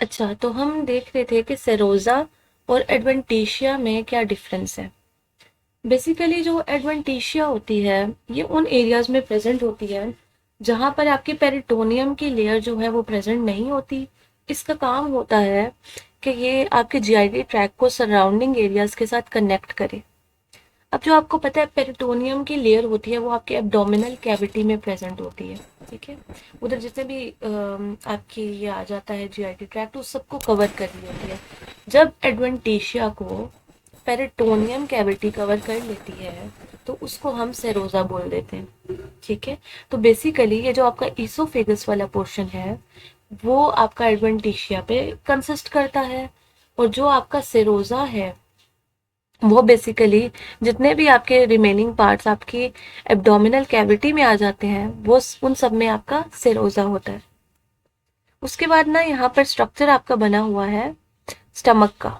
अच्छा, तो हम देख रहे थे कि सेरोजा और एडवेंटिशिया में क्या डिफरेंस है। बेसिकली जो एडवेंटिशिया होती है, ये उन एरियाज में प्रेजेंट होती है जहाँ पर आपकी पेरिटोनियम की लेयर जो है वो प्रेजेंट नहीं होती। इसका काम होता है कि ये आपके जीआईटी ट्रैक को सराउंडिंग एरियाज के साथ कनेक्ट करे। अब जो आपको पता है पेरिटोनियम की लेयर होती है वो आपके एब्डोमिनल कैविटी में प्रेजेंट होती है। ठीक है, उधर जितने भी आपकी ये आ जाता है जीआईटी ट्रैक्ट उस सबको कवर कर रही होती है। जब एडवेंटिशिया को पेरिटोनियम कैविटी कवर कर लेती है तो उसको हम सेरोजा बोल देते हैं। ठीक है, तो बेसिकली ये जो आपका ईसोफेगस वाला पोर्शन है वो आपका एडवेंटिशिया पे कंसिस्ट करता है, और जो आपका सेरोजा है वो बेसिकली जितने भी आपके रिमेनिंग पार्ट्स आपकी एब्डोमिनल कैविटी में आ जाते हैं वो उन सब में आपका सेरोजा होता है। उसके बाद ना यहाँ पर स्ट्रक्चर आपका बना हुआ है स्टमक का।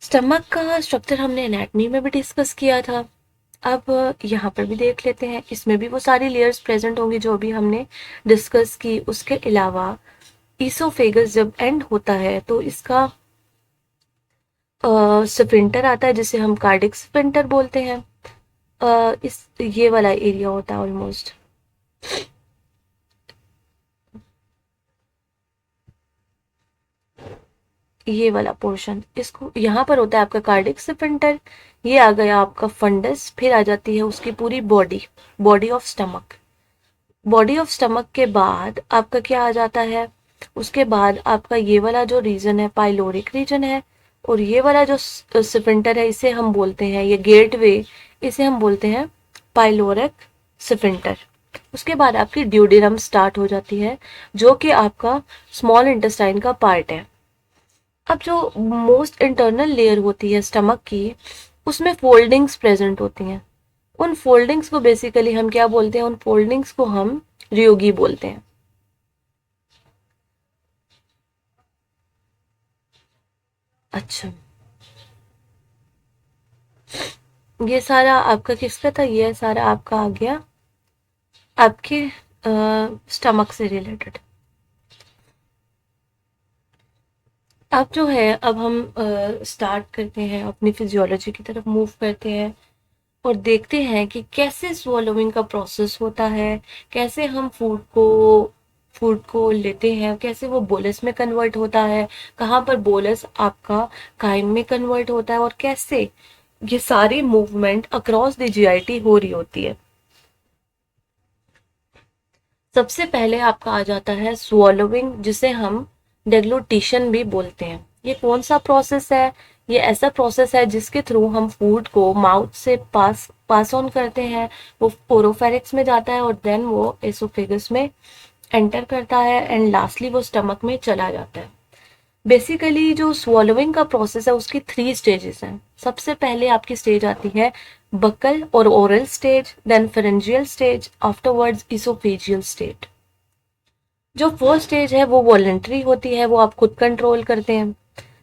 स्टमक का स्ट्रक्चर हमने एनाटमी में भी डिस्कस किया था। अब यहाँ पर भी देख लेते हैं, इसमें भी वो सारी लेयर्स प्रेजेंट होंगी जो भी हमने डिस्कस की। उसके अलावा ईसोफेगस जब एंड होता है तो इसका स्फिंक्टर आता है जिसे हम कार्डिक स्फिंक्टर बोलते हैं। इस ये वाला एरिया होता है ऑलमोस्ट, ये वाला पोर्शन, इसको यहाँ पर होता है आपका कार्डिक स्फिंक्टर। ये आ गया आपका फंडस, फिर आ जाती है उसकी पूरी body, body of stomach. Body of stomach के बाद आपका क्या आ जाता है, उसके बाद आपका ये वाला जो रीजन है पाइलोरिक रीजन है, और ये वाला जो स्फिंक्टर है इसे हम बोलते हैं, ये गेटवे, इसे हम बोलते हैं पाइलोरिक स्फिंक्टर। उसके बाद आपकी ड्यूडेनम स्टार्ट हो जाती है जो कि आपका स्मॉल इंटेस्टाइन का पार्ट है। अब जो मोस्ट इंटरनल लेयर होती है स्टमक की, उसमें फोल्डिंग्स प्रेजेंट होती हैं। उन फोल्डिंग्स को बेसिकली हम क्या बोलते हैं, उन फोल्डिंग्स को हम रियोगी बोलते हैं। अच्छा, ये सारा आपका किसका था, ये सारा आपका आ गया आपके स्टमक से रिलेटेड। अब जो है, अब हम स्टार्ट करते हैं अपनी फिजियोलॉजी की तरफ मूव करते हैं और देखते हैं कि कैसे swallowing का प्रोसेस होता है, कैसे हम फूड को लेते हैं, कैसे वो बोलस में कन्वर्ट होता है, कहाँ पर बोलस आपका काइम में कन्वर्ट होता है, और कैसे ये सारी मूवमेंट अक्रॉस द जीआईटी हो रही होती है। सबसे पहले आपका आ जाता है स्वॉलोविंग, जिसे हम डेग्लूटिशन भी बोलते हैं। ये कौन सा प्रोसेस है, ये ऐसा प्रोसेस है जिसके थ्रू हम फूड को माउथ से पास पास ऑन करते हैं। वो ओरोफेरिक्स में जाता है और देन वो एसोफेगस में एंटर करता है एंड लास्टली वो स्टमक में चला जाता है। बेसिकली जो स्वॉलोइंग का प्रोसेस है उसकी 3 स्टेजेस हैं। सबसे पहले आपकी स्टेज आती है बकल और oral stage, then pharyngeal stage, afterwards oesophageal stage. जो फर्स्ट स्टेज है वो वॉलेंट्री होती है, वो आप खुद कंट्रोल करते हैं।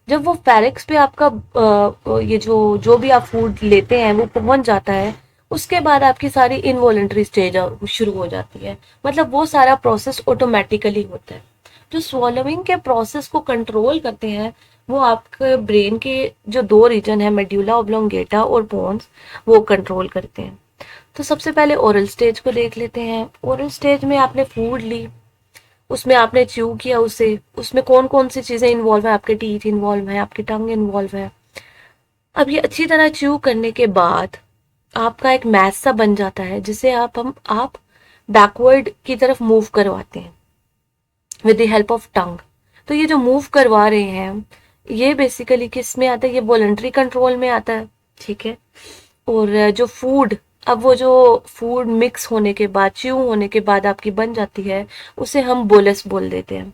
जब वो फेरिक्स पे आपका ये जो जो भी आप फूड लेते हैं वो पहुंच जाता है, उसके बाद आपकी सारी इनवॉलेंट्री स्टेज शुरू हो जाती है। मतलब वो सारा प्रोसेस ऑटोमेटिकली होता है। जो swallowing के प्रोसेस को कंट्रोल करते हैं वो आपके ब्रेन के जो 2 रीजन है मेड्यूला ऑब्लोंगेटा और पोन्स, वो कंट्रोल करते हैं। तो सबसे पहले ओरल स्टेज को देख लेते हैं। ओरल स्टेज में आपने फूड ली, उसमें आपने च्यू किया उसे, उसमें कौन कौन सी चीजें इन्वॉल्व है, आपके टीथ इन्वॉल्व है, आपकी टंग इन्वॉल्व है। अब ये अच्छी तरह च्यू करने के बाद आपका एक मैस सा बन जाता है जिसे आप बैकवर्ड की तरफ मूव करवाते हैं with the help of tongue. तो ये जो मूव करवा रहे हैं ये बेसिकली किस में आता है, ये वॉलंटरी कंट्रोल में आता है। ठीक है, और जो फूड, अब वो जो फूड मिक्स होने के बाद, च्यू होने के बाद आपकी बन जाती है, उसे हम बोलस बोल देते हैं।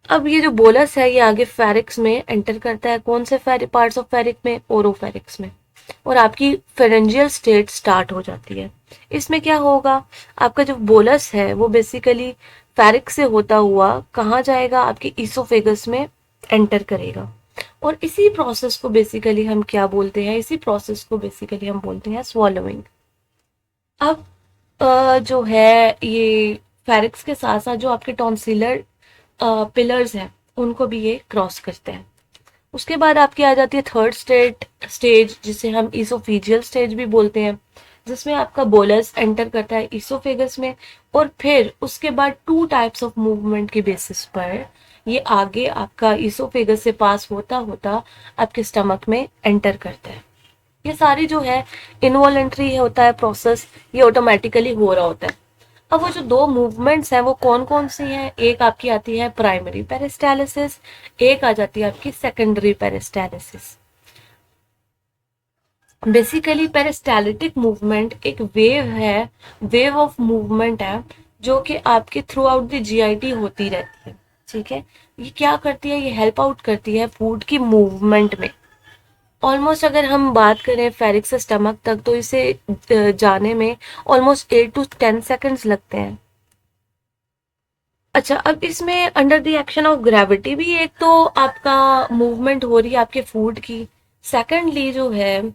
अब ये जो बोलस है ये आगे फेरिक्स में एंटर करता है। कौन से पार्ट्स ऑफ फेरिक में, ओरोफेरिक्स में, और आपकी फेरेंजियल स्टेट स्टार्ट हो जाती है। इसमें क्या होगा, आपका जो बोलस है वो बेसिकली फेरिक से होता हुआ कहाँ जाएगा, आपके ईसोफेगस में एंटर करेगा। और इसी प्रोसेस को बेसिकली हम क्या बोलते हैं, इसी प्रोसेस को बेसिकली हम बोलते हैं स्वॉलोइंग। अब जो है ये फेरिक्स के साथ साथ जो आपके टॉन्सिलर पिलर्स हैं उनको भी ये क्रॉस करते हैं। उसके बाद आपकी आ जाती है थर्ड स्टेज जिसे हम ईसोफेजियल स्टेज भी बोलते हैं, जिसमें आपका बोलस एंटर करता है ईसोफेगस में, और फिर उसके बाद टू टाइप्स ऑफ मूवमेंट के बेसिस पर ये आगे आपका ईसोफेगस से पास होता होता आपके स्टमक में एंटर करता है। ये सारी जो है इनवॉलेंट्री होता है प्रोसेस, ये ऑटोमेटिकली हो रहा होता है। अब वो जो दो मूवमेंट्स हैं वो कौन कौन सी हैं, एक आपकी आती है प्राइमरी पेरिस्टालिसिस, एक आ जाती है आपकी सेकेंडरी पेरिस्टालिसिस। बेसिकली पेरिस्टालिटिक मूवमेंट एक वेव है, वेव ऑफ मूवमेंट है जो कि आपके थ्रू आउट द जीआईटी होती रहती है। ठीक है, ये क्या करती है, ये हेल्प आउट करती है फूड की मूवमेंट में। ऑलमोस्ट अगर हम बात करें फेरिक से स्टमक तक तो इसे जाने में ऑलमोस्ट 8 to 10 सेकेंड्स लगते हैं। अच्छा, अब इसमें under the action of gravity भी एक तो आपका मूवमेंट हो रही है आपके फूड की, सेकेंडली जो है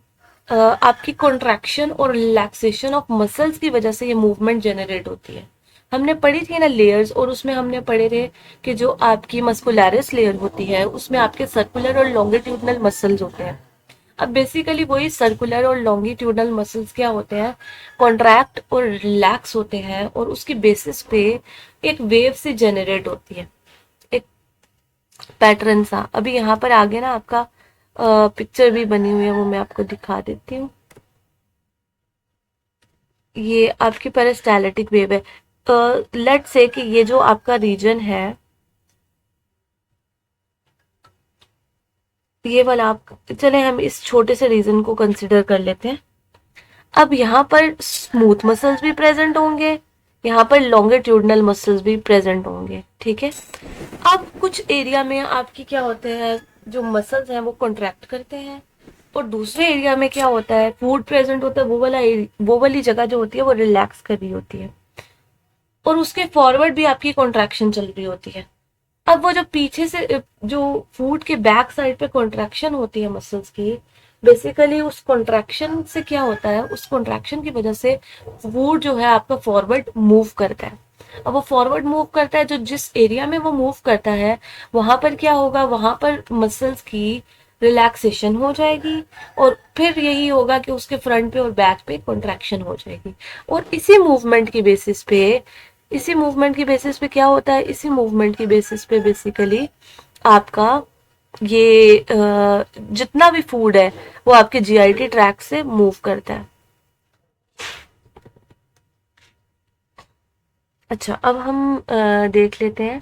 आपकी कॉन्ट्रैक्शन और रिलैक्सेशन ऑफ मसल्स की वजह से ये मूवमेंट जनरेट होती है। हमने पढ़ी थी ना लेयर्स, और उसमें हमने पढ़े थे कि जो आपकी मस्कुलरिस लेयर होती है उसमें आपके सर्कुलर और लॉन्गिट्यूडनल मसल्स होते हैं। अब बेसिकली वही सर्कुलर और लॉन्गिट्यूडनल मसल्स क्या होते हैं, कॉन्ट्रैक्ट और रिलैक्स होते हैं, और उसकी बेसिस पे एक वेव से जनरेट होती है, एक पैटर्न सा। अभी यहाँ पर आगे ना आपका पिक्चर भी बनी हुई है, वो मैं आपको दिखा देती हूँ। ये आपकी पेरिस्टालिटिक वेव है। लेट्स से कि ये जो आपका रीजन है, ये वाला आप, चले हम इस छोटे से रीजन को कंसिडर कर लेते हैं। अब यहाँ पर स्मूथ मसल्स भी प्रेजेंट होंगे, यहाँ पर लॉन्गिट्यूडनल मसल्स भी प्रेजेंट होंगे। ठीक है, अब कुछ एरिया में आपकी क्या होते हैं, जो मसल्स हैं वो कॉन्ट्रैक्ट करते हैं, और दूसरे एरिया में क्या होता है, फूड प्रेजेंट होता है, वो वाली जगह जो होती है वो रिलैक्स कर रही होती है, और उसके फॉरवर्ड भी आपकी कॉन्ट्रैक्शन चल रही होती है। अब वो जो पीछे से जो फूड के बैक साइड पे कॉन्ट्रैक्शन होती है मसल्स की, बेसिकली उस कॉन्ट्रैक्शन से क्या होता है, उस कॉन्ट्रैक्शन की वजह से फूड जो है आपका फॉरवर्ड मूव करता है। अब वो फॉरवर्ड मूव करता है, जो जिस एरिया में वो मूव करता है वहां पर क्या होगा, वहां पर मसल्स की रिलैक्सेशन हो जाएगी, और फिर यही होगा कि उसके फ्रंट पे और बैक पे कॉन्ट्रैक्शन हो जाएगी। और इसी मूवमेंट की बेसिस पे क्या होता है, इसी मूवमेंट की बेसिस पे बेसिकली आपका ये जितना भी फूड है वो आपके जीआईटी ट्रैक से मूव करता है। अच्छा, अब हम देख लेते हैं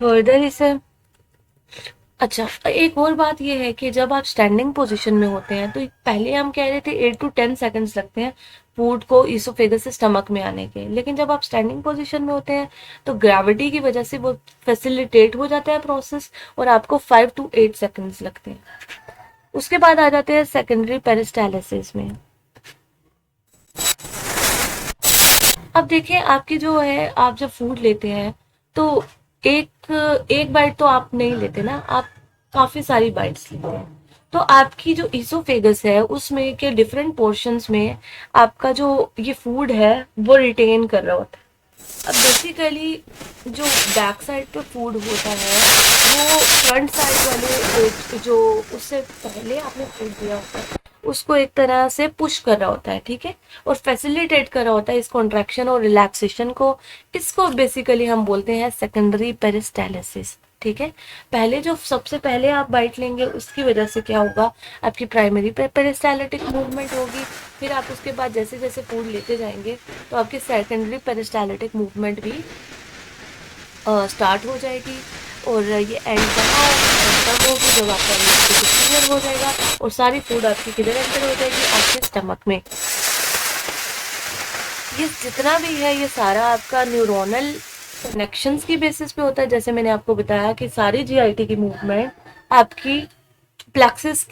फर्दर इसे। अच्छा, एक और बात यह है कि जब आप स्टैंडिंग पोजीशन में होते हैं तो पहले हम कह रहे थे 8 to 10 सेकेंड्स लगते हैं फूड को ईसोफेगस से स्टमक में आने के, लेकिन जब आप स्टैंडिंग पोजीशन में होते हैं तो ग्रेविटी की वजह से वो फैसिलिटेट हो जाता है प्रोसेस, और आपको 5 to 8 सेकेंड्स लगते हैं। उसके बाद आ जाते हैं सेकेंडरी पेरिस्टालिसिस में। अब देखिए, आपकी जो है, आप जब फूड लेते हैं तो एक एक बाइट तो आप नहीं लेते ना, आप काफी सारी बाइट्स लेते हैं। तो आपकी जो ईसोफेगस है उसमें के डिफरेंट पोर्शंस में आपका जो ये फूड है वो रिटेन कर रहा होता है। अब बेसिकली जो बैक साइड पे फूड होता है वो फ्रंट साइड वाले जो उससे पहले आपने फूड दिया होता है उसको एक तरह से पुश कर रहा होता है। ठीक है, और फैसिलिटेट कर रहा होता है इस कॉन्ट्रैक्शन और रिलैक्सेशन को। इसको बेसिकली हम बोलते हैं सेकेंडरी पेरिस्टालिसिस। ठीक है, पहले जो सबसे पहले आप बाइट लेंगे उसकी वजह से क्या होगा, आपकी प्राइमरी पेरिस्टालिटिक मूवमेंट होगी, फिर आप उसके बाद जैसे जैसे फूड लेते जाएंगे तो आपकी सेकेंडरी पेरिस्टालिटिक मूवमेंट भी स्टार्ट हो जाएगी, और ये एंड तब होगी जब आपका क्लियर हो जाएगा और सारी फूड आपकी किधर एंटर हो जाएगी, आपके स्टमक में। ये जितना भी है ये सारा आपका न्यूरोनल कनेक्शंस की बेसिस पे होता है। जैसे मैंने आपको बताया कि सारी जीआईटी की मूवमेंट आपकी प्लेक्सिस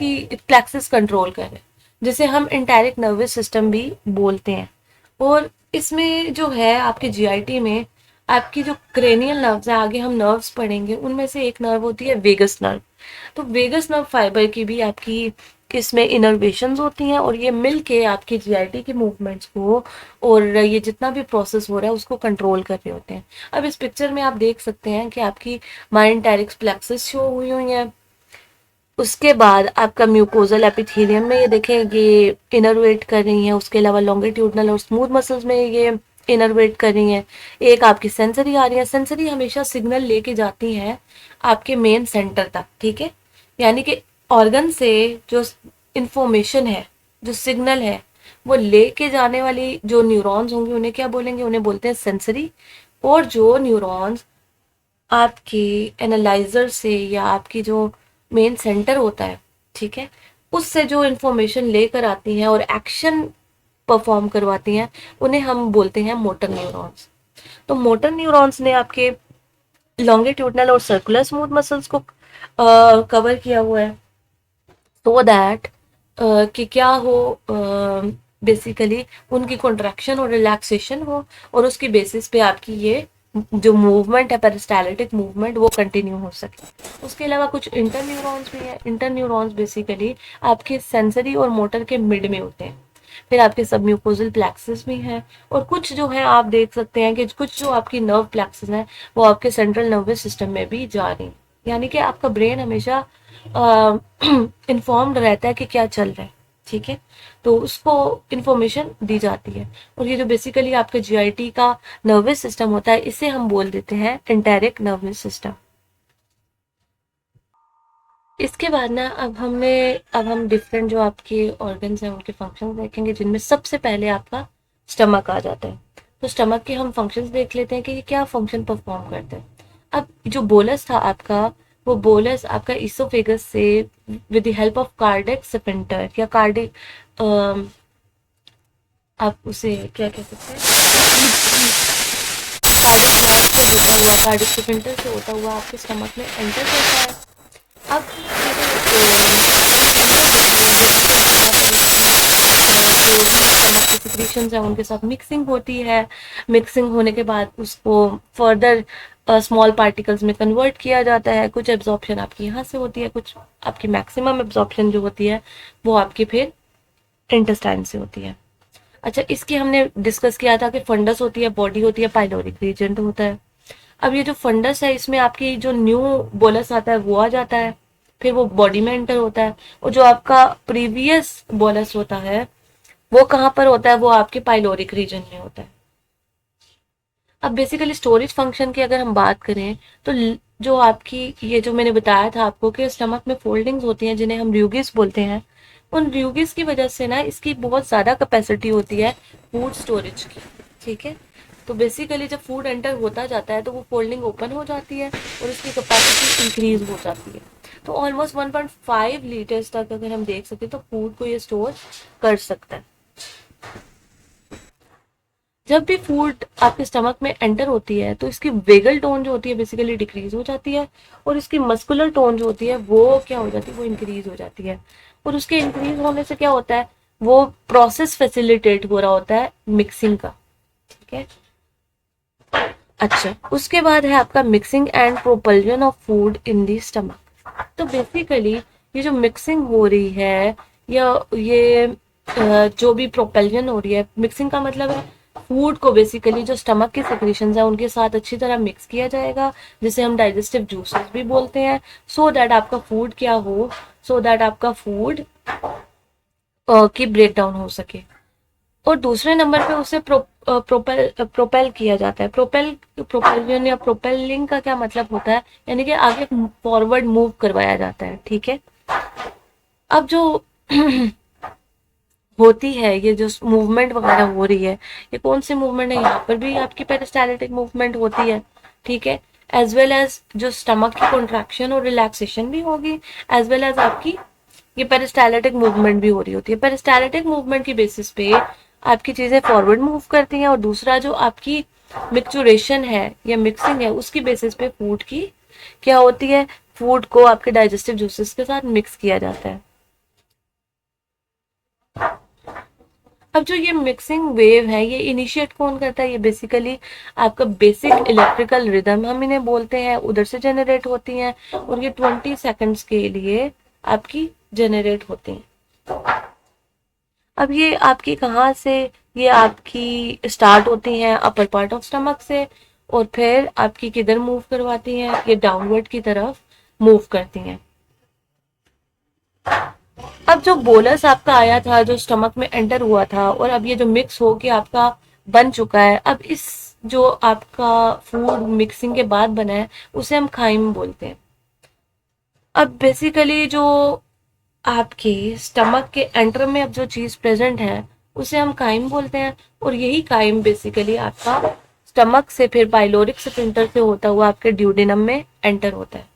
कंट्रोल करे, जिसे हम इंटायरेक्ट नर्वस सिस्टम भी बोलते हैं। और इसमें जो है आपके जीआईटी में आपकी जो क्रेनियल नर्व्स है, आगे हम नर्व्स पढ़ेंगे, उनमें से एक नर्व होती है वेगस नर्व। तो वेगस नर्व फाइबर की भी आपकी इसमें इनर्वेशंस होती हैं और ये मिल के आपकी जीआईटी की मूवमेंट्स को और ये जितना भी प्रोसेस हो रहा है उसको कंट्रोल कर रहे होते हैं। अब इस पिक्चर में आप देख सकते हैं कि आपकी माइंटेरिक्स प्लेक्सस शो हुई हैं। उसके बाद आपका म्यूकोजल एपिथेलियम में ये देखें ये इनर्वेट कर रही हैं। उसके अलावा लॉन्गिट्यूडनल और स्मूथ मसल्स में ये इनर्वेट कर रही हैं। एक आपकी सेंसरी आ रही है। सेंसरी हमेशा सिग्नल लेके जाती हैं आपके मेन सेंटर तक, ठीक है। यानी कि ऑर्गन से जो इंफॉर्मेशन है, जो सिग्नल है, वो लेके जाने वाली जो न्यूरॉन्स होंगे उन्हें क्या बोलेंगे? उन्हें बोलते हैं सेंसरी। और जो न्यूरॉन्स आपकी एनालाइजर से या आपकी जो मेन सेंटर होता है, ठीक है, उससे जो इंफॉर्मेशन लेकर आती हैं और एक्शन परफॉर्म करवाती हैं उन्हें हम बोलते हैं मोटर न्यूरॉन्स। तो मोटर न्यूरॉन्स ने आपके लॉन्गिट्यूडनल और सर्कुलर स्मूथ मसल्स को कवर किया हुआ है सो दैट कि क्या हो, बेसिकली उनकी कॉन्ट्रैक्शन और रिलैक्सेशन हो और उसकी बेसिस पे आपकी ये जो मूवमेंट है पेरिस्टालिटिक मूवमेंट वो कंटिन्यू हो सके। उसके अलावा कुछ इंटर न्यूरॉन्स भी हैं। इंटर न्यूरॉन्स बेसिकली आपके सेंसरी और मोटर के मिड में होते हैं। फिर आपके सबम्यूकोजल प्लेक्सस भी हैं और कुछ जो है आप देख सकते हैं कि कुछ जो आपकी नर्व प्लेक्सस हैं वो आपके सेंट्रल नर्वस सिस्टम में भी जा रही हैं। यानी कि आपका ब्रेन हमेशा इन्फॉर्म्ड रहता है कि क्या चल रहा है, ठीक है। तो उसको इंफॉर्मेशन दी जाती है और ये जो बेसिकली आपका जीआईटी का नर्वस सिस्टम होता है इसे हम बोल देते हैं एंटेरिक नर्वस सिस्टम। इसके बाद ना अब हम डिफरेंट जो आपके ऑर्गन्स हैं उनके फंक्शंस देखेंगे, जिनमें सबसे पहले आपका स्टमक आ जाता है। तो स्टमक के हम फंक्शंस देख लेते हैं कि ये क्या फंक्शन परफॉर्म करते हैं। अब जो बोलस था आपका, वो बोलस आपका इसोफेगस से with the help of cardiac sphincter या कार्डिक, आप उसे क्या कह सकते हैं, कार्डिक नर्व से होता हुआ, कार्डिक स्फिंक्टर से होता हुआ आपके स्टमक में एंटर करता है। अब ये जो स्टमक की सिक्रीशंस है उनके साथ मिक्सिंग होती है। मिक्सिंग होने के बाद उसको फर्दर स्मॉल पार्टिकल्स में कन्वर्ट किया जाता है। कुछ एब्जॉर्प्शन आपकी यहाँ से होती है, कुछ आपकी मैक्सिमम एब्जॉर्प्शन जो होती है वो आपकी फिर इंटेस्टाइन से होती है। अच्छा, इसकी हमने डिस्कस किया था कि फंडस होती है, बॉडी होती है, पाइलोरिक रीजन होता है। अब ये जो फंडस है इसमें आपकी जो न्यू बोलस आता है वो आ जाता है, फिर वो बॉडी में एंटर होता है। और जो आपका प्रीवियस बोलस होता है वो कहाँ पर होता है? वो आपके पाइलोरिक रीजन में होता है। अब बेसिकली स्टोरेज फंक्शन की अगर हम बात करें तो जो आपकी ये जो मैंने बताया था आपको कि स्टमक में फोल्डिंग्स होती हैं जिन्हें हम र्यूगिस बोलते हैं, उन र्यूगिस की वजह से ना इसकी बहुत ज़्यादा कैपेसिटी होती है फूड स्टोरेज की, ठीक है। तो बेसिकली जब फूड एंटर होता जाता है तो वो फोल्डिंग ओपन हो जाती है और इसकी कैपेसिटी इंक्रीज हो जाती है। तो ऑलमोस्ट 1.5 लीटर्स तक अगर हम देख सकें तो फूड को ये स्टोर कर सकता है। जब भी फूड आपके स्टमक में एंटर होती है तो इसकी वेगल टोन जो होती है बेसिकली डिक्रीज हो जाती है और इसकी मस्कुलर टोन जो होती है वो क्या हो जाती है? वो इंक्रीज हो जाती है। और उसके इंक्रीज होने से क्या होता है? वो प्रोसेस फैसिलिटेट हो रहा होता है मिक्सिंग का, ठीक है। अच्छा, उसके बाद है आपका mixing and propulsion of food in the stomach. तो बेसिकली ये जो मिक्सिंग हो रही है या ये जो भी प्रोपल्जन हो रही है, मिक्सिंग का मतलब है फूड को बेसिकली जो स्टमक के सिक्रीशंस है उनके साथ अच्छी तरह मिक्स किया जाएगा, जिसे हम डाइजेस्टिव जूसेस भी बोलते हैं। सो दैट आपका फूड क्या हो, सो दैट आपका फूड की ब्रेक डाउन हो सके। और दूसरे नंबर पे उसे प्रोपेल किया जाता है। प्रोपेल्जन या प्रोपेलिंग का क्या मतलब होता है? यानी कि आगे फॉरवर्ड मूव करवाया जाता है, ठीक है। अब जो होती है ये जो मूवमेंट वगैरह हो रही है, ये कौन सी मूवमेंट है? यहाँ पर भी आपकी पेरिस्टालिटिक मूवमेंट होती है, ठीक है। एज वेल एज जो स्टमक की कॉन्ट्रैक्शन और रिलैक्सेशन भी होगी, एज वेल एज आपकी ये पेरिस्टालिटिक मूवमेंट भी हो रही होती है। पेरिस्टालिटिक मूवमेंट की बेसिस पे आपकी चीजें फॉरवर्ड मूव करती हैं और दूसरा जो आपकी मिक्सचुरेशन है या मिक्सिंग है उसकी बेसिस पे फूड की क्या होती है? फूड को आपके डाइजेस्टिव जूसेस के साथ मिक्स किया जाता है। अब जो ये मिक्सिंग वेव है ये इनिशिएट कौन करता है? ये बेसिकली आपका बेसिक इलेक्ट्रिकल रिदम हम इन्हें बोलते हैं, उधर से जनरेट होती हैं और ये 20 सेकंड्स के लिए आपकी जनरेट होती हैं। अब ये आपकी कहाँ से, ये आपकी स्टार्ट होती हैं अपर पार्ट ऑफ स्टमक से और फिर आपकी किधर मूव करवाती हैं? ये डाउनवर्ड की तरफ मूव करती हैं। अब जो बोलस आपका आया था, जो स्टमक में एंटर हुआ था, और अब ये जो मिक्स हो के आपका बन चुका है, अब इस जो आपका फूड मिक्सिंग के बाद बना है उसे हम खाइम बोलते हैं। अब बेसिकली जो आपके स्टमक के एंटर में अब जो चीज प्रेजेंट है उसे हम काइम बोलते हैं, और यही काइम बेसिकली आपका स्टमक से फिर पाइलोरिक स्फिंक्टर से होता हुआ आपके ड्यूडेनम में एंटर होता है।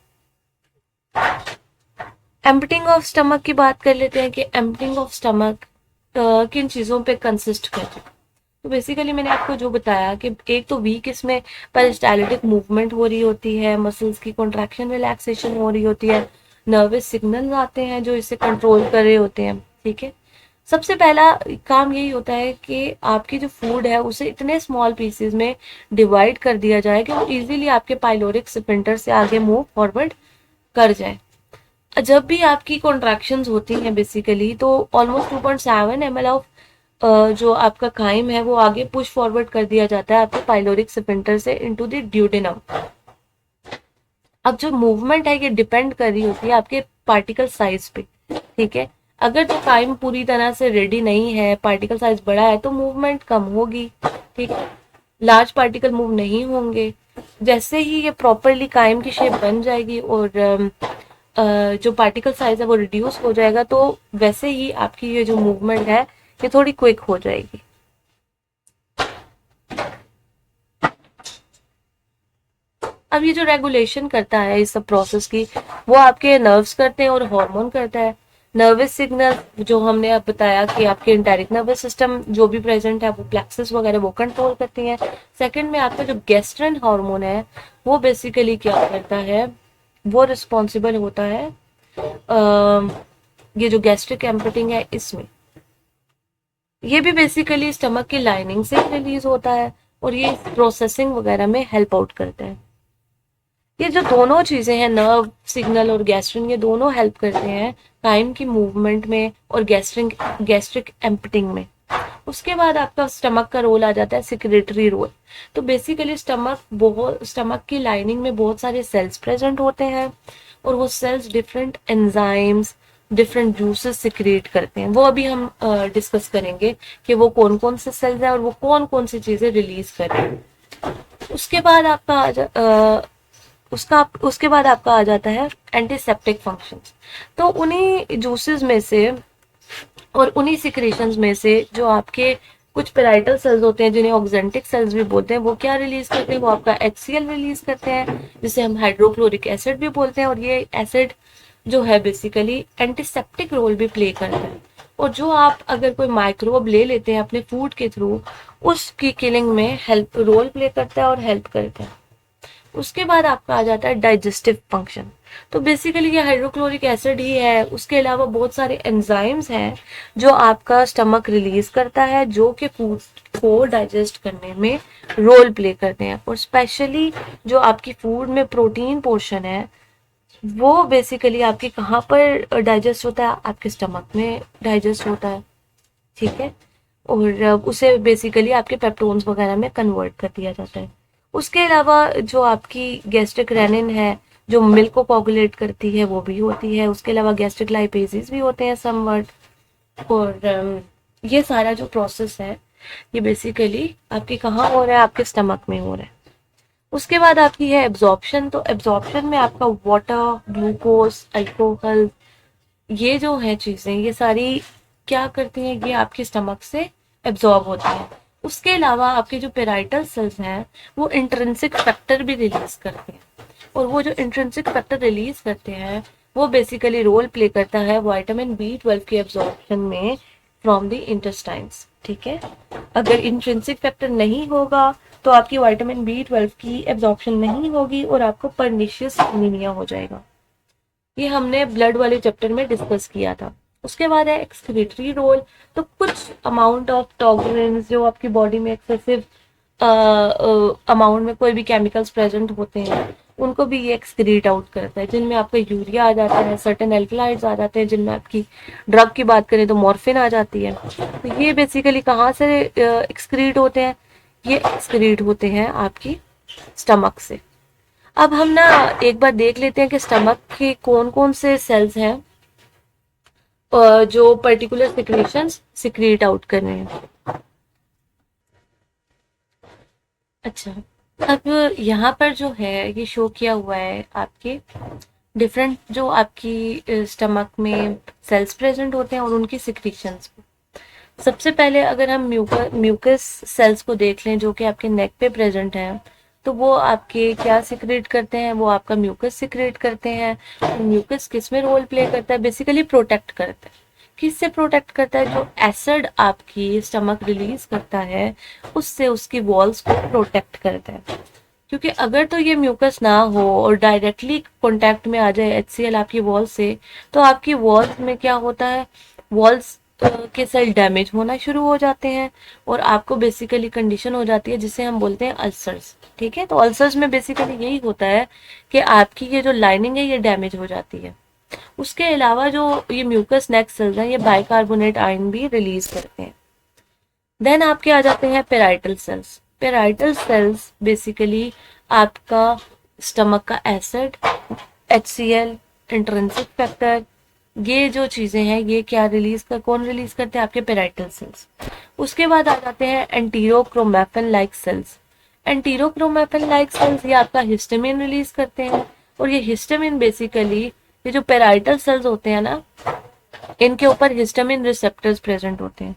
एम्पटिंग ऑफ स्टमक की बात कर लेते हैं कि एम्पटिंग ऑफ स्टमक किन चीज़ों पे कंसिस्ट करती है। तो बेसिकली मैंने आपको जो बताया कि एक तो वीक इसमें पेरिस्टाल्टिक मूवमेंट हो रही होती है, मसल्स की कॉन्ट्रैक्शन रिलैक्सेशन हो रही होती है, नर्वस सिग्नल्स आते हैं जो इसे कंट्रोल कर रहे होते हैं। ठीक है, सबसे पहला काम यही होता है कि आपकी जो फूड है उसे इतने स्मॉल पीसेस में डिवाइड कर दिया जाए कि वो इजीली आपके पाइलोरिक स्फिंक्टर से आगे मूव फॉरवर्ड कर जाए। जब भी आपकी कॉन्ट्रैक्शंस होती हैं बेसिकली तो ऑलमोस्ट 2.7 ml ऑफ जो आपका काइम है वो आगे पुश फॉरवर्ड कर दिया जाता है आपके पाइलोरिक स्फिंक्टर से इनटू द ड्यूडेनम। अब जो मूवमेंट है ये डिपेंड कर रही होती है आपके पार्टिकल साइज पे। ठीक है, अगर जो काइम पूरी तरह से रेडी नहीं है, पार्टिकल साइज बड़ा है, तो मूवमेंट कम होगी। ठीक है, लार्ज पार्टिकल मूव नहीं होंगे। जैसे ही ये प्रॉपरली काइम की शेप बन जाएगी और जो पार्टिकल साइज है वो रिड्यूस हो जाएगा, तो वैसे ही आपकी ये जो मूवमेंट है ये थोड़ी क्विक हो जाएगी। अब ये जो रेगुलेशन करता है इस सब प्रोसेस की, वो आपके नर्व्स करते हैं और हार्मोन करता है। नर्वस सिग्नल जो हमने अब बताया कि आपके इंटेरिक नर्वस सिस्टम जो भी प्रेजेंट है वो प्लेक्सस वगैरह वो कंट्रोल करती हैं। सेकंड में आपका जो गैस्ट्रिन हार्मोन है वो बेसिकली क्या करता है, वो रिस्पॉन्सिबल होता है ये जो गैस्ट्रिक एम्पटिंग है इसमें। ये भी बेसिकली स्टमक की लाइनिंग से रिलीज होता है और ये प्रोसेसिंग वगैरह में हेल्प आउट करता है। ये जो दोनों चीजें हैं, नर्व सिग्नल और गैस्ट्रिन, ये दोनों हेल्प करते हैं काइम की मूवमेंट में और गैस्ट्रिक एम्पटिंग में। उसके बाद आपका स्टमक का रोल आ जाता है सिक्रेटरी रोल। तो बेसिकली स्टमक की लाइनिंग में बहुत सारे सेल्स प्रेजेंट होते हैं और वो sales different enzymes, different juices secrete करते हैं। वो अभी हम डिस्कस करेंगे कि वो कौन कौन से सेल्स हैं और वो कौन कौन सी चीजें रिलीज कर रहे हैं। उसके बाद आपका आ जाता है एंटीसेप्टिक फंक्शंस। तो उन्हीं जूसेस में से और उन्हीं सिक्रेशंस में से जो आपके कुछ पेराइटल सेल्स होते हैं जिन्हें ऑक्जेंटिक सेल्स भी बोलते हैं, वो क्या रिलीज करते हैं, वो आपका HCl रिलीज करते हैं जिसे हम हाइड्रोक्लोरिक एसिड भी बोलते हैं। और ये एसिड जो है बेसिकली एंटीसेप्टिक रोल भी प्ले करता है। और जो आप अगर कोई माइक्रोब ले लेते हैं अपने फूड के थ्रू, उसकी किलिंग में हेल्प रोल प्ले करता है और हेल्प करता है। उसके बाद आपका आ जाता है डाइजेस्टिव फंक्शन। तो बेसिकली ये हाइड्रोक्लोरिक एसिड ही है, उसके अलावा बहुत सारे एंजाइम्स हैं जो आपका स्टमक रिलीज करता है, जो कि फूड को डाइजेस्ट करने में रोल प्ले करते हैं। और स्पेशली जो आपकी फूड में प्रोटीन पोर्शन है वो बेसिकली आपके कहाँ पर डाइजेस्ट होता है, आपके स्टमक में डाइजेस्ट होता है। ठीक है, और उसे बेसिकली आपके पेप्टोन्स वगैरह में कन्वर्ट कर दिया जाता है। उसके अलावा जो आपकी गैस्ट्रिक रेनिन है जो मिल्क को कोगुलेट करती है वो भी होती है। उसके अलावा गैस्ट्रिक लाइपेजेस भी होते हैं समवट। और ये सारा जो प्रोसेस है ये बेसिकली आपके कहाँ हो रहा है, आपके स्टमक में हो रहा है। उसके बाद आपकी है एब्जॉर्प्शन। तो एब्जॉर्प्शन में आपका वाटर, ग्लूकोज, अल्कोहल, ये जो है चीजें ये सारी क्या करती हैं, ये आपके स्टमक से एब्जॉर्ब होती हैं। उसके अलावा आपके जो पेराइटल सेल्स हैं वो इंट्रिंसिक फैक्टर भी रिलीज करते हैं, और वो जो इंट्रिंसिक फैक्टर रिलीज करते हैं वो बेसिकली रोल प्ले करता है विटामिन B12 के एब्जॉर्प्शन में फ्रॉम द इंटेस्टाइन्स। ठीक है, अगर इंट्रिंसिक फैक्टर नहीं होगा तो आपकी विटामिन B12 की एब्जॉर्प्शन नहीं होगी और आपको परनिशियस एनीमिया हो जाएगा। ये हमने ब्लड वाले चैप्टर में डिस्कस किया था। उसके बाद है एक्सक्रीटरी रोल। तो कुछ अमाउंट ऑफ टॉक्सिन्स जो आपकी बॉडी में एक्सेसिव अमाउंट में कोई भी केमिकल्स प्रेजेंट होते हैं उनको भी ये एक्सक्रीट आउट करता है, जिनमें आपका यूरिया आ जाता है, सर्टेन एल्कलाइड्स आ जाते हैं, जिनमें आपकी ड्रग की बात करें तो मॉर्फिन आ जाती है। तो ये बेसिकली कहाँ से एक्सक्रीट होते हैं? ये एक्सक्रीट होते हैं आपकी स्टमक से। अब हम ना एक बार देख लेते हैं कि स्टमक के कौन कौन से सेल्स हैं जो पर्टिकुलर सिक्रीशंस सिक्रीट आउट कर रहे हैं। अच्छा, अब यहाँ पर जो है ये शो किया हुआ है आपके डिफरेंट जो आपकी स्टमक में सेल्स प्रेजेंट होते हैं और उनकी सिक्रीशंस। सबसे पहले अगर हम म्यूकस सेल्स को देख लें जो कि आपके नेक पे प्रेजेंट हैं, तो वो आपके क्या सिक्रेट करते हैं? वो आपका म्यूकस सिक्रेट करते हैं। म्यूकस किस में रोल प्ले करता है? बेसिकली प्रोटेक्ट करता है। किससे प्रोटेक्ट करता है? जो एसिड आपकी स्टमक रिलीज करता है उससे उसकी वॉल्स को प्रोटेक्ट करता है। क्योंकि अगर तो ये म्यूकस ना हो और डायरेक्टली कांटेक्ट में आ जाए HCl आपकी वॉल से, तो आपकी वॉल्स में क्या होता है? वॉल्स के सेल डैमेज होना शुरू हो जाते हैं और आपको बेसिकली कंडीशन हो जाती है जिसे हम बोलते हैं अल्सर्स। ठीक है, तो अल्सर्स में बेसिकली यही होता है कि आपकी ये जो लाइनिंग है ये डैमेज हो जाती है। उसके अलावा जो ये म्यूकस नेक सेल्स हैं ये बाइकार्बोनेट आयन भी रिलीज करते हैं। देन आपके आ जाते हैं parietal cells. Parietal cells basically आपका स्टमक का एसिड, HCl, इंट्रिंसिक फैक्टर, ये जो चीजें हैं ये क्या कौन रिलीज करते हैं? आपके पेराइटल सेल्स। उसके बाद आ जाते हैं एंटीरोक्रोमैफिन लाइक सेल्स। एंटीरोक्रोमैफिन लाइक सेल्स ये आपका हिस्टामिन रिलीज करते हैं और ये हिस्टामिन बेसिकली ये जो पेराइटल सेल्स होते हैं ना इनके ऊपर हिस्टामिन रिसेप्टर्स प्रेजेंट होते हैं।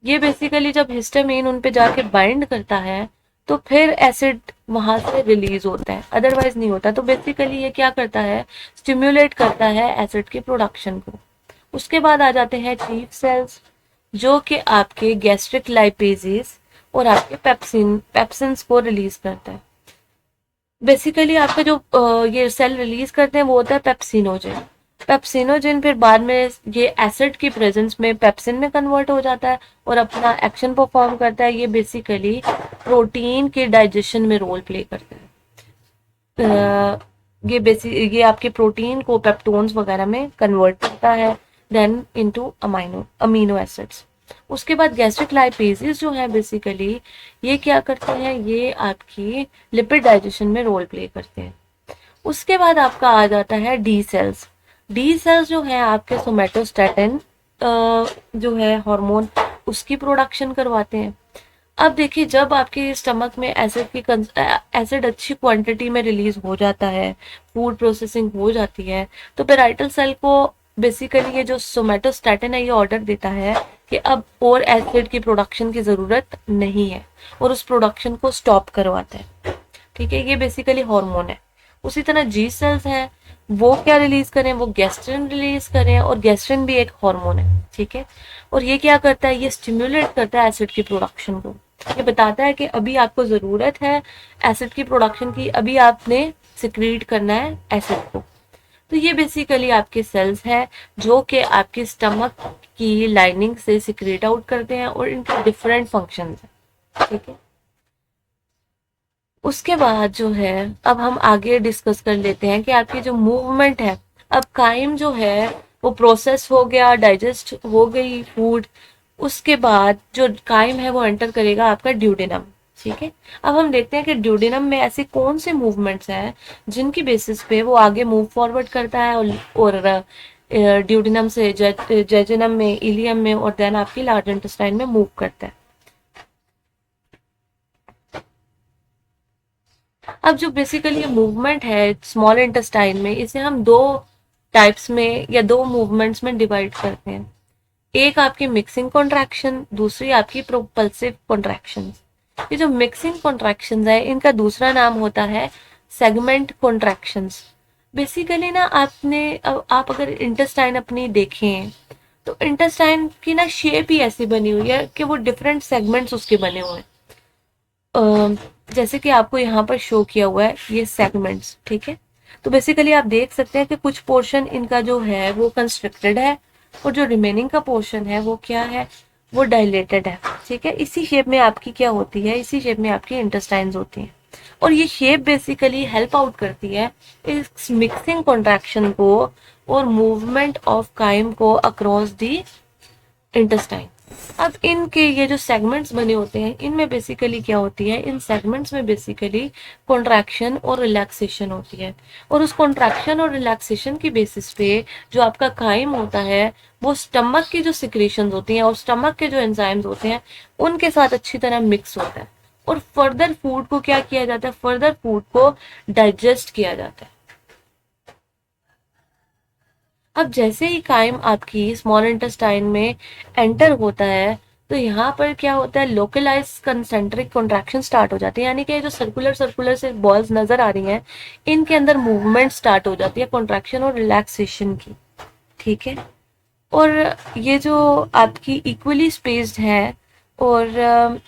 ये बेसिकली जब हिस्टामिन उन पे जाके बाइंड करता है तो फिर एसिड वहां से रिलीज होता है, अदरवाइज नहीं होता। तो बेसिकली ये क्या करता है? स्टिम्युलेट करता है एसिड के प्रोडक्शन को। उसके बाद आ जाते हैं चीफ सेल्स जो कि आपके गैस्ट्रिक लाइपेजेस और आपके पेप्सिन्स को रिलीज करता है। बेसिकली आपका जो ये सेल रिलीज करते हैं वो होता है पेप्सिनोजेन। पेप्सिनोजेन फिर बाद में ये एसिड की प्रेजेंस में पेप्सिन में कन्वर्ट हो जाता है और अपना एक्शन परफॉर्म करता है। ये बेसिकली प्रोटीन के डाइजेशन में रोल प्ले करता है। ये आपके प्रोटीन को पेप्टोन्स वगैरह में कन्वर्ट करता है, देन इनटू अमीनो एसिड्स। उसके बाद गैस्ट्रिक लाइपेजेस जो है बेसिकली ये क्या करते हैं? ये आपकी लिपिड डाइजेशन में रोल प्ले करते हैं। उसके बाद आपका आ जाता है डी सेल्स। डी सेल्स जो है आपके सोमेटोस्टेटिन जो है हार्मोन उसकी प्रोडक्शन करवाते हैं। अब देखिए जब आपके स्टमक में एसिड अच्छी क्वांटिटी में रिलीज हो जाता है, फूड प्रोसेसिंग हो जाती है, तो पेराइटल सेल को बेसिकली ये जो सोमेटोस्टेटिन है ये ऑर्डर देता है कि अब और एसिड की प्रोडक्शन की जरूरत नहीं है और उस प्रोडक्शन को स्टॉप करवाता है। ठीक है, ये बेसिकली हार्मोन है। उसी तरह जी सेल्स हैं, वो क्या रिलीज करें? वो गैस्ट्रिन रिलीज करें और गैस्ट्रिन भी एक हार्मोन है। ठीक है, और ये क्या करता है? ये स्टिम्युलेट करता है एसिड की प्रोडक्शन को। ये बताता है कि अभी आपको जरूरत है एसिड की प्रोडक्शन की, अभी आपने सिक्रीट करना है एसिड को। तो ये बेसिकली आपके सेल्स हैं जो कि आपके स्टमक की लाइनिंग से सिक्रेट आउट करते हैं और इनके डिफरेंट फंक्शंस हैं। ठीक है, उसके बाद जो है अब हम आगे डिस्कस कर लेते हैं कि आपकी जो मूवमेंट है, अब काइम जो है वो प्रोसेस हो गया, डाइजेस्ट हो गई फूड, उसके बाद जो काइम है वो एंटर करेगा आपका ड्यूडेनम। ठीक है, अब हम देखते हैं कि ड्यूडेनम में ऐसे कौन से मूवमेंट्स हैं जिनकी बेसिस पे वो आगे मूव फॉरवर्ड करता है और ड्यूडेनम से जेजुनम में, इलियम में और देन आपकी लार्ज इंटेस्टाइन में मूव करता है। अब जो बेसिकली ये मूवमेंट है स्मॉल इंटेस्टाइन में, इसे हम दो टाइप्स में या दो मूवमेंट्स में डिवाइड करते हैं। एक आपकी मिक्सिंग कॉन्ट्रैक्शन, दूसरी आपकी प्रोपल्सिव कॉन्ट्रैक्शन। ये जो मिक्सिंग कॉन्ट्रैक्शन है इनका दूसरा नाम होता है सेगमेंट कॉन्ट्रैक्शंस। बेसिकली ना आप अगर इंटेस्टाइन अपनी देखें तो इंटेस्टाइन की ना शेप ही ऐसी बनी हुई है कि वो डिफरेंट सेगमेंट्स उसके बने हुए हैं। जैसे कि आपको यहाँ पर शो किया हुआ है ये सेगमेंट्स। ठीक है, तो बेसिकली आप देख सकते हैं कि कुछ पोर्शन इनका जो है वो कंस्ट्रक्टेड है और जो रिमेनिंग का पोर्शन है वो क्या है, वो डायलेटेड है। ठीक है, इसी शेप में आपकी क्या होती है, इसी शेप में आपकी इंटेस्टाइन्स होती हैं। और ये शेप बेसिकली हेल्प आउट करती है इस मिक्सिंग कॉन्ट्रैक्शन को और मूवमेंट ऑफ काइम को अक्रॉस दी इंटेस्टाइन। अब इनके ये जो सेगमेंट्स बने होते हैं इनमें बेसिकली क्या होती है, इन सेगमेंट्स में बेसिकली कॉन्ट्रैक्शन और रिलैक्सेशन होती है। और उस कॉन्ट्रैक्शन और रिलैक्सेशन की बेसिस पे जो आपका काइम होता है वो स्टमक की जो सिक्रीशंस होती हैं और स्टमक के जो एंजाइम्स होते हैं उनके साथ अच्छी तरह मिक्स होता है। और फर्दर फूड को क्या किया जाता है, फर्दर फूड को डाइजेस्ट किया जाता है। अब जैसे ही काइम आपकी स्मॉल इंटेस्टाइन में एंटर होता है तो यहाँ पर क्या होता है, लोकलाइज कंसेंट्रिक कॉन्ट्रैक्शन स्टार्ट हो जाती है, यानी कि जो सर्कुलर सर्कुलर से बॉल्स नजर आ रही हैं इनके अंदर मूवमेंट स्टार्ट हो जाती है कॉन्ट्रैक्शन और रिलैक्सेशन की। ठीक है, और ये जो आपकी इक्वली स्पेस्ड है और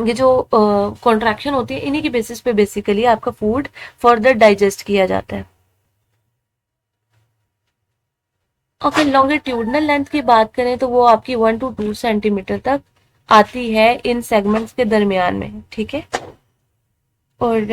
ये जो कॉन्ट्रैक्शन होती है इन्हीं की बेसिस पे बेसिकली आपका फूड फर्दर डाइजेस्ट किया जाता है। अगर लॉन्गिट्यूडनल लेंथ की बात करें तो वो आपकी 1 to 2 सेंटीमीटर तक आती है इन सेगमेंट्स के दरमियान में। ठीक है, और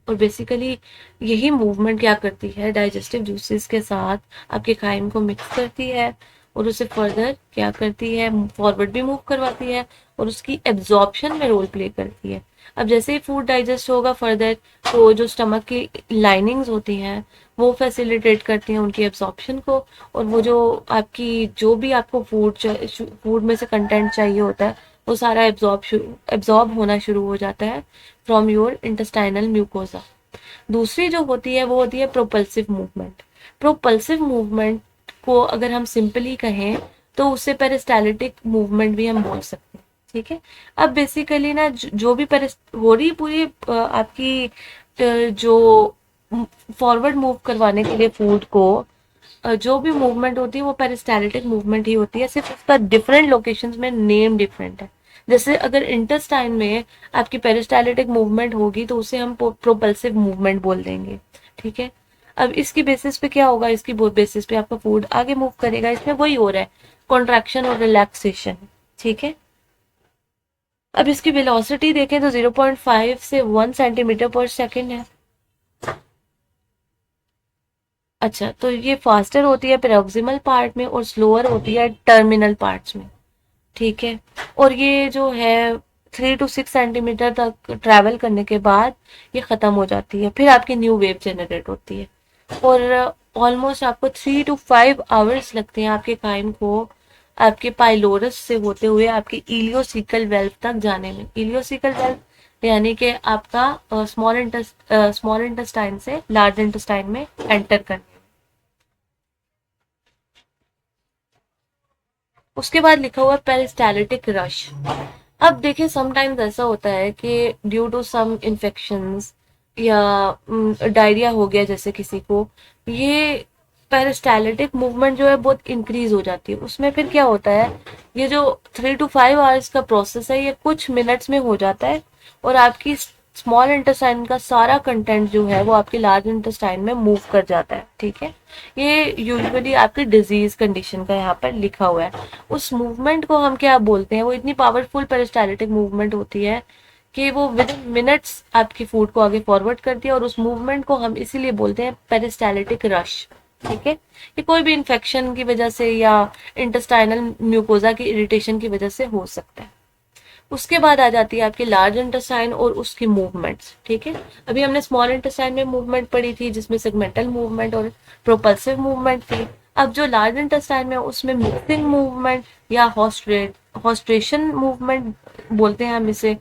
और बेसिकली यही मूवमेंट क्या करती है, डाइजेस्टिव जूसेस के साथ आपके काइम को मिक्स करती है और उसे फर्दर क्या करती है, फॉरवर्ड भी मूव करवाती है और उसकी एब्जॉर्प्शन में रोल प्ले करती है। अब जैसे ही फूड डाइजेस्ट होगा फर्दर तो जो स्टमक की लाइनिंग्स होती हैं वो फैसिलिटेट करती हैं उनकी एब्जॉर्प्शन को, और वो जो आपकी जो भी आपको फूड में से कंटेंट चाहिए होता है वो सारा एब्जॉर्ब होना शुरू हो जाता है फ्रॉम योर इंटेस्टाइनल म्यूकोजा। दूसरी जो होती है वो होती है प्रोपल्सिव मूवमेंट। प्रोपल्सिव मूवमेंट को अगर हम सिंपली कहें तो उसे पेरिस्टालिटिक मूवमेंट भी हम बोल सकते हैं। ठीक है, अब बेसिकली ना जो भी हो रही पूरी आपकी जो फॉरवर्ड मूव करवाने के लिए फूड को जो भी मूवमेंट होती है वो पेरिस्टालिटिक मूवमेंट ही होती है, सिर्फ उसका डिफरेंट लोकेशंस में नेम डिफरेंट है। जैसे अगर इंटेस्टाइन में आपकी पेरिस्टालिटिक मूवमेंट होगी तो उसे हम प्रोपल्सिव मूवमेंट बोल देंगे। ठीक है, अब इसकी बेसिस पे क्या होगा, इसकी बेसिस पे आपका फूड आगे मूव करेगा, इसमें वही हो रहा है कॉन्ट्रैक्शन और रिलैक्सेशन। ठीक है, अब इसकी वेलोसिटी देखें तो 0.5 से 1 सेंटीमीटर पर सेकेंड है। अच्छा, तो ये फास्टर होती है पेरोक्सिमल पार्ट में और स्लोअर होती है टर्मिनल पार्ट्स में। ठीक है, और ये जो है 3 to 6 सेंटीमीटर तक ट्रैवल करने के बाद ये ख़त्म हो जाती है, फिर आपकी न्यू वेव जनरेट होती है। और ऑलमोस्ट आपको 3 to 5 आवर्स लगते हैं आपके काइम को आपके पाइलोरस से होते हुए आपके इलियोसिकल वेल्व तक जाने में। इलियोसिकल वेल्व यानी कि आपका स्मॉल इंटेस्टाइन से लार्ज इंटेस्टाइन में एंटर करने। उसके बाद लिखा हुआ पेरिस्टालिटिक रश। अब देखिए समटाइम्स ऐसा होता है कि ड्यू टू सम इन्फेक्शंस या डायरिया हो गया जैसे किसी को, ये पेरिस्टालिटिक मूवमेंट जो है बहुत इंक्रीज हो जाती है। उसमें फिर क्या होता है, ये जो 3 to 5 आवर्स का प्रोसेस है ये कुछ मिनट्स में हो जाता है और आपकी स्मॉल इंटेस्टाइन का सारा कंटेंट जो है वो आपके लार्ज इंटेस्टाइन में मूव कर जाता है। ठीक है, ये यूजुअली आपकी डिजीज कंडीशन का यहाँ पर लिखा हुआ है। उस मूवमेंट को हम क्या बोलते हैं, वो इतनी पावरफुल पेरिस्टालिटिक मूवमेंट होती है कि वो विद इन मिनट्स आपकी फूड को आगे फॉरवर्ड करती है और उस मूवमेंट को हम इसीलिए बोलते हैं पेरिस्टालिटिक रश। ठीक है, ये कोई भी इन्फेक्शन की वजह से या इंटेस्टाइनल म्यूकोजा की इरिटेशन की वजह से हो सकता है। उसके बाद आ जाती है आपकी लार्ज इंटेस्टाइन और उसकी मूवमेंट्स। ठीक है, अभी हमने स्मॉल इंटेस्टाइन में मूवमेंट पढ़ी थी जिसमें सेगमेंटल मूवमेंट और प्रोपल्सिव मूवमेंट थी। अब जो लार्ज इंटेस्टाइन में उसमें मिक्सिंग मूवमेंट या हॉस्ट्रेशन मूवमेंट बोलते हैं हम इसे।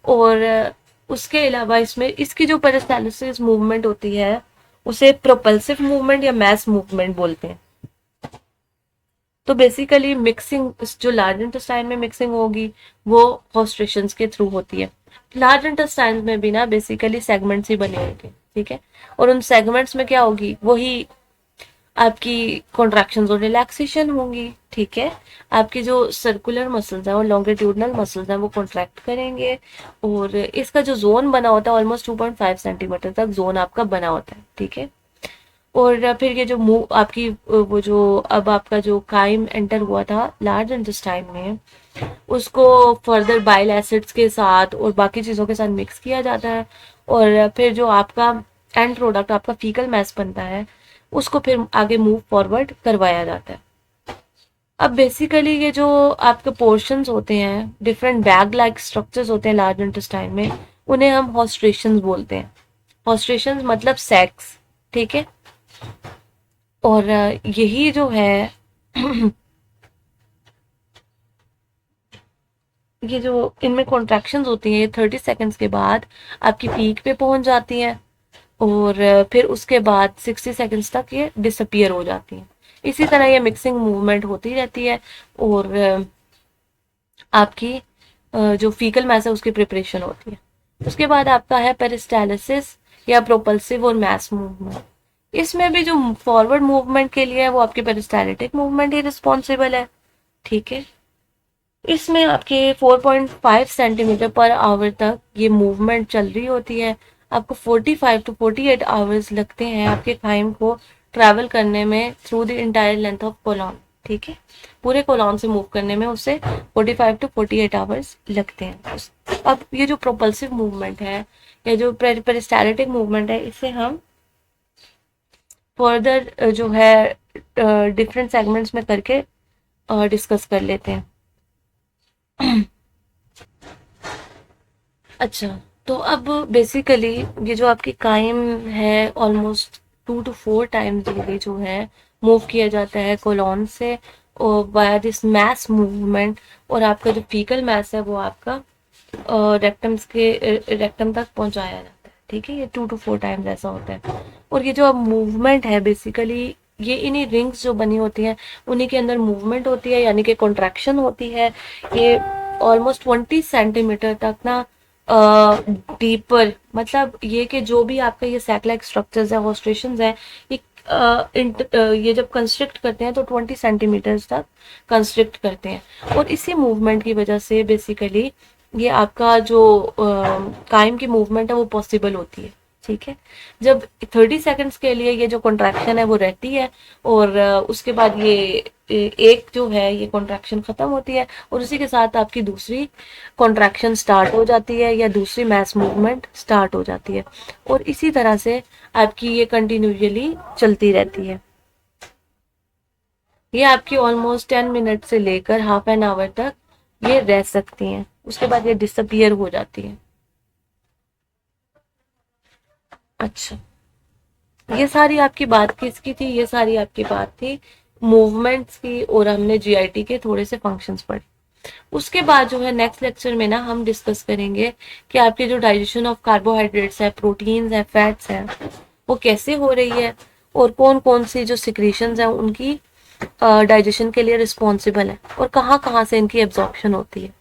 और उसके अलावा इसमें इसकी जो पेरिस्टालिसिस मूवमेंट होती है उसे प्रोपल्सिव मूवमेंट या मैस मूवमेंट बोलते हैं। तो बेसिकली मिक्सिंग जो लार्ज इंटेस्टाइन में मिक्सिंग होगी वो हॉस्ट्रेशंस के थ्रू होती है। लार्ज इंटेस्टाइन में भी ना बेसिकली सेगमेंट्स ही बने होंगे। ठीक है, और उन सेगमेंट्स में क्या होगी, वही आपकी कॉन्ट्रैक्शंस और रिलैक्सेशन होंगी। ठीक है, आपकी जो सर्कुलर मसल्स हैं और लॉन्गिट्यूडनल मसल्स हैं वो कॉन्ट्रैक्ट करेंगे और इसका जो जोन बना होता है ऑलमोस्ट 2.5 सेंटीमीटर तक जोन आपका बना होता है। ठीक है, और फिर ये जो मुंह आपकी वो जो अब आपका जो काइम एंटर हुआ था लार्ज इंटेस्टाइन में, उसको फर्दर बाइल एसिड्स के साथ और बाकी चीज़ों के साथ मिक्स किया जाता है, और फिर जो आपका एंड प्रोडक्ट आपका फीकल मैस बनता है उसको फिर आगे मूव फॉरवर्ड करवाया जाता है। अब बेसिकली ये जो आपके पोर्शंस होते हैं, डिफरेंट बैग लाइक स्ट्रक्चर्स होते हैं लार्ज इंटेस्टाइन में, उन्हें हम हॉस्ट्रेशंस बोलते हैं। हॉस्ट्रेशंस मतलब सेक्स, ठीक है। और यही जो है ये जो इनमें कॉन्ट्रैक्शंस होती हैं, ये 30 सेकेंड्स के बाद आपकी पीक पे पहुंच जाती हैं, और फिर उसके बाद 60 सेकेंड्स तक ये डिसअपियर हो जाती हैं। इसी तरह ये मिक्सिंग मूवमेंट होती रहती है, और आपकी जो फीकल मैस है उसकी प्रिपरेशन होती है। उसके बाद आपका है पेरिस्टालिसिस या प्रोपल्सिव और मैस मूवमेंट। इसमें भी जो फॉरवर्ड मूवमेंट के लिए है वो आपकी पेरिस्टालिटिक मूवमेंट ही रिस्पॉन्सिबल है, ठीक है। इसमें आपके 4.5 सेंटीमीटर पर आवर तक ये मूवमेंट चल रही होती है। आपको 45 टू 48 आवर्स लगते हैं आपके काइम को ट्रैवल करने में through the entire length of colon, ठीक है। पूरे कोलॉन से मूव करने में उसे 45 टू 48 आवर्स लगते हैं। अब ये जो प्रोपल्सिव मूवमेंट है या जो पेरिस्टालिटिक मूवमेंट है, इसे हम फर्दर जो है डिफरेंट सेगमेंट्स में करके डिस्कस कर लेते हैं। अच्छा, तो अब बेसिकली ये जो आपकी काइम है ऑलमोस्ट 2 to 4 टाइम्स डेली जो है मूव किया जाता है कोलॉन से और बाय दिस मैस मूवमेंट, और आपका जो फीकल मैस है वो आपका रेक्टम तक पहुंचाया जाता है, ठीक है। ये 2 to 4 टाइम्स ऐसा होता है। और ये जो अब मूवमेंट है बेसिकली ये इन्हीं रिंग्स जो बनी होती हैं उन्हीं के अंदर मूवमेंट होती है, यानी कि कॉन्ट्रैक्शन होती है। ये ऑलमोस्ट 20 सेंटीमीटर तक ना डीपर, मतलब ये कि जो भी आपका ये सैक लाइक स्ट्रक्चर्स है, हॉस्ट्रेशंस है, ये ये जब कंस्ट्रिक्ट करते हैं तो 20 सेंटीमीटर तक कंस्ट्रिक्ट करते हैं। और इसी मूवमेंट की वजह से बेसिकली ये आपका जो काइम की मूवमेंट है वो पॉसिबल होती है, ठीक है। जब 30 सेकंड्स के लिए ये जो कॉन्ट्रैक्शन है वो रहती है, और उसके बाद ये एक जो है ये कॉन्ट्रैक्शन खत्म होती है, और उसी के साथ आपकी दूसरी कॉन्ट्रैक्शन स्टार्ट हो जाती है या दूसरी मैस मूवमेंट स्टार्ट हो जाती है, और इसी तरह से आपकी ये कंटिन्यूअली चलती रहती है। ये आपकी ऑलमोस्ट 10 मिनट से लेकर हाफ एन आवर तक ये रह सकती हैं, उसके बाद ये डिसअपियर हो जाती है। अच्छा, ये सारी आपकी बात किसकी थी? ये सारी आपकी बात थी मूवमेंट्स की, और हमने जीआईटी के थोड़े से फंक्शंस पढ़े। उसके बाद जो है नेक्स्ट लेक्चर में ना हम डिस्कस करेंगे कि आपके जो डाइजेशन ऑफ कार्बोहाइड्रेट्स है, प्रोटीन्स है, फैट्स है, वो कैसे हो रही है, और कौन कौन सी जो सिक्रीशंस है उनकी डाइजेशन के लिए रिस्पॉन्सिबल है, और कहाँ कहाँ से इनकी एब्जॉर्प्शन होती है।